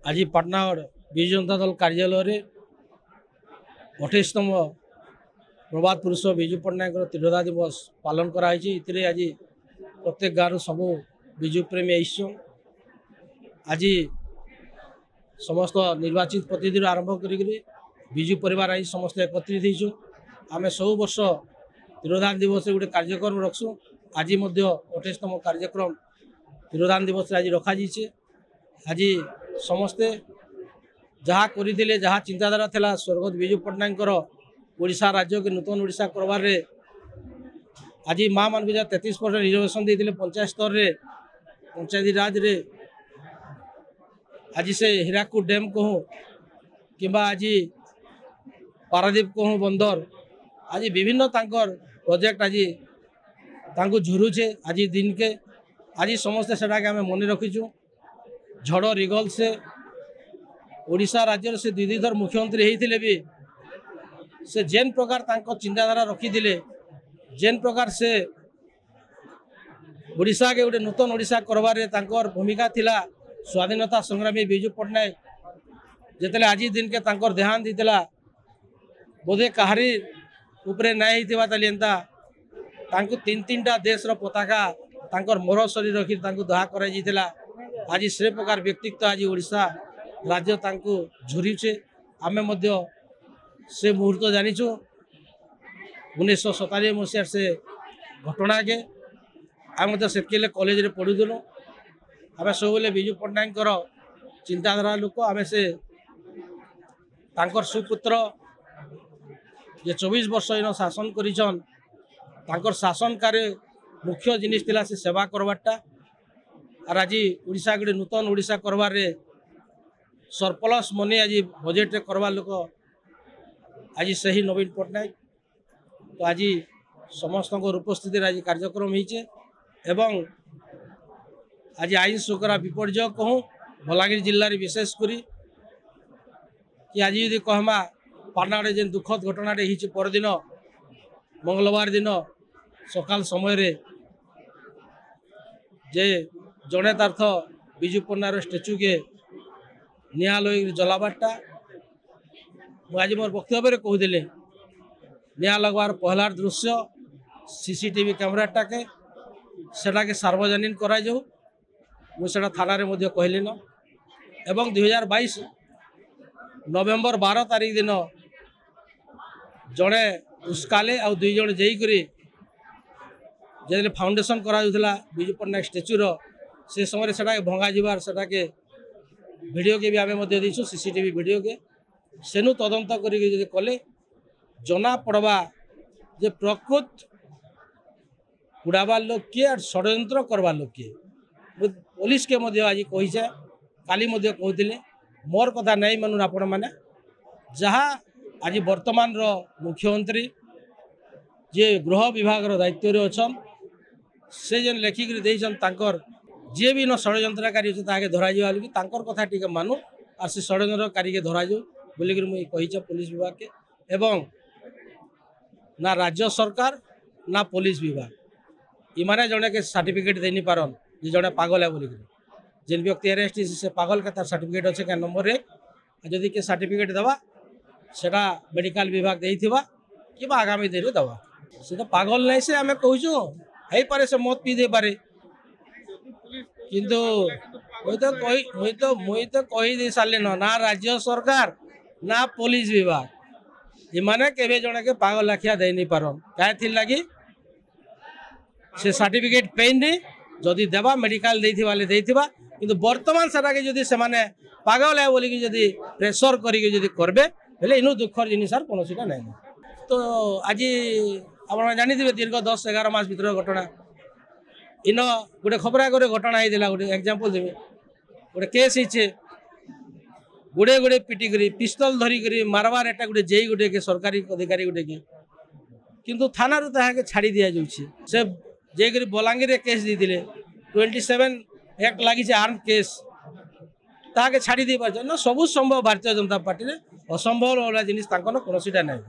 आज पाटनागढ़ विजु जनता दल कार्यालय 28तम प्रभात पुरुष विजु पट्टनायक तीव्रता दिवस पालन कराई। आज प्रत्येक गाँव सबू विजु प्रेमी आईसु। आज समस्त निर्वाचित प्रतिनिधि आरंभ कर विजु परिवार आज समस्त एकत्रित होइछु। आमे सब वर्ष तीव्रदान दिवस गोटे कार्यक्रम रखसु। आज 28तम कार्यक्रम तीव्रदान दिवस आज रखा जाइए। आज समस्ते जहाँ करते जहाँ चिंताधारा थिला स्वर्गत विजु पट्टनायक ओडिशा राज्य के नूतन ओडिशा करवार आज माँ मान को 33% रिजर्वेशन देते पंचायत स्तर रे पंचायती राज रे। आज से हीराकुद डैम कहूँ कि आज पारादीप कहूँ बंदर आज विभिन्न प्रोजेक्ट आज तांको झुरुचे। आज दिन के आज समस्ते सेटा के आमे मन रखीचु। झड़ रिगल से ओडिशा राज्य से द्विधर मुख्यमंत्री होते भी से जेन प्रकार तांको चिंताधारा रखीदे जेन प्रकार से ओडिशा के गोटे नूतन ओडिशा करवार तांकर भूमिका थिला। स्वाधीनता संग्रामी विजु पट्टनायक जिते आज दिन के तांकर देहांत होता बोधे कहारी उपरे नाई होता तांको तीन टा देश रो पताका तांकर मोर शरीर रखी दहा कर। आज से प्रकार व्यक्तित्व आज ओडिशा राज्य तांको झुरीचे। आमे मध्य से मुहूर्त जानिचु 1997 मसीह से घटना के आम से कॉलेज रे पढ़ुलु। आम सब विजु पट्टनायक चिंताधारा लोक आम से तांकर सुपुत्र जे 24 वर्ष इन शासन करिछन तांकर शासन कार्य मुख्य जिनिस थिला से सेवा करवाटा। और आज ओडिशा गोटे नूतन ओडिशा करवार सरप्लस मनी आज बजेट करवा लोक आज से ही नवीन पट्टनायक। तो आज समस्त उपस्थित आज कार्यक्रम होइछे एवं आज आईन श्रृंखला विपर्य कहूँ बलांगीर जिले में विशेषकर कि आज यदि कहमा पाटनागढ़ जेन दुखद घटना परदिन मंगलवार दिन सकाल समय रे जे जड़े तार्थ विजु पट्टनायक स्टेचू के निआ लग जलाबारटा आज मोर वक्तव्य कहदे निआ लगवार पहलार दृश्य सीसीटीवी कैमराटा के सेटा के सार्वजनिक करा जाऊ। मुझे थाना रे मध्य कहली न एवं 2022 नवेम्बर 12 तारीख दिन जड़े उस्काले आ दुई जन जाइकरी जे फाउंडेशन करा विजु पट्टनायक स्टेचूर से समय से भंगा जीवार सेटा के वीडियो के भी आम देचु सीसीटीवी वीडियो के सेनु तदंत कले जना पड़वा जे प्रकृत उड़ाबार लोक किए और षड्यंत्र करवार लोक किए। पुलिस के मध्य आज कहीचे काली मध्य कहते मोर कथा नहीं मानुन आपण मैंने जहाँ आज वर्तमान रो मुख्यमंत्री जे गृह विभाग दायित्व अच्छन से जेन लेखिक देछन तांकर जे भी न षड्यंत्रकारी अच्छे ताके धरा जावा लगी तांकर कथा टिके मानु और से षड्यंत्रकारी के धरा जाऊ बोलिक मुझे कहीचे पुलिस विभाग के एवं ना राज्य सरकार ना पुलिस विभाग इमाने जड़े के सर्टिफिकेट दे नहीं पारन जे जड़े पागल है बोलिक जेन व्यक्ति अरेस्ट से पागल के तार सर्टिफिकेट अच्छे क्या नंबर 1 जदि के सर्टिफिकेट दवा सेटा मेडिकल विभाग देइथिबा कि आगामी दिन में दवा से तो पागल नहीं से आम कहूँ है पारे से मत पी दे पारे किंतु मुई तो कही दे सारे ना राज्य सरकार ना पुलिस विभाग इमाने केवे जड़े के पागल आखिया दे नहीं पारन क्या लगी से सर्टिफिकेट पेनी जदि देवा मेडिकल देथिबा किंतु वर्तमान सेटा के जदि से माने पागल है बोली जदि प्रेसर करके करबे हेले इनु दुखर जिनिस कौन सीटा नहीं। तो आज आप जानी दीर्घ 10-11 मास भीतर घटना इन गोटे खबरा गोटे घटना होता गोटे एग्जांपल देवी गोटे केस होचे गुड़े गुड़े पिटिक पिस्तल धरिक मारवार एटा गोटे जेई गोटे के सरकारी अधिकारी गोटे के किंतु थाना के छाड़ी दि जाऊँगी से जेकर बलांगीर केस देते 27 एक्ट लगी आर्म केस ताके छाड़ी दे पार ना सबू संभव भारतीय जनता पार्टी में असंभव वाला जिनिस कौन सीटा नहीं।